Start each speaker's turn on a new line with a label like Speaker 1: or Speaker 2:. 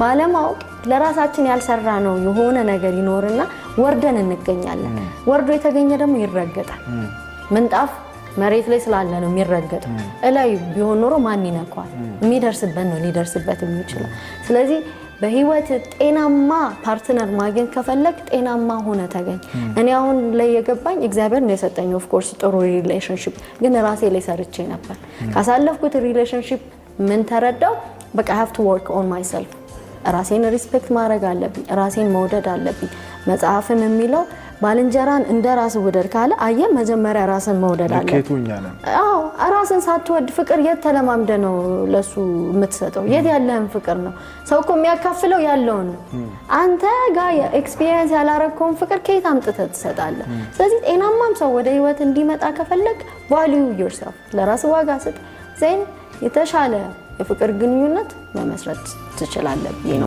Speaker 1: ባለማወቅ ለራሳችን ያልሰራ ነው የሆነ ነገር ይኖርና ወርደን እንገኛለን ወርዶ የተገኘ ደግሞ ይረገጣል ምንጣፍ መሬት ላይ ስላለ ነው የሚረገጠው እላይ ቢሆን ኖሮ ማን ይነካዋል የሚደርስበት ነው ሊደርስበት የሚችለው ስለዚህ በህይወት ጤናማ ፓርትነር ማግኘት ከፈለክ ጤናማ ሆነ ተገኝ እኔ አሁን ላይ የገባኝ እግዚአብሔር ነው የሰጠኝ ኦፍ ኮርስ ጥሩ ሪሌሽንሺፕ ግን ራሴ ላይ ሰርቼ ነበር ካሳለፍኩት ሪሌሽንሺፕ ምን ተረዳው በቃ I have to work on myself ራሴን ሪስፔክት ማድረግ አለብኝ ራሴን መውደድ አለብኝ መጽሐፍም የሚለው ባልንጀራን እንደ ራስ ወደድ ካለ አየ መጀመሪያ ራስን መውደድ አለብኝ
Speaker 2: ለከቱኛና
Speaker 1: አዎ ራስን ሳትወድ ፍቅር የተለማምደ ነው ለሱ የምትሰጠው የት ያለህን ፍቅር ነው ሰው እኮ የሚያካፍለው ያለው ነው አንተ ጋር ኤክስፒሪየንስ ያላረከውን ፍቅር ከየት አምጥተህ ትሰጣለህ ስለዚህ ጤናማም ሰው ወደ ህይወት እንዲመጣ ከፈለክ value yourself ለራስ ዋጋ ስጥ ዘን የተሻለ የፍቅር ግንኙነት መመስረት ትችላለህ ነው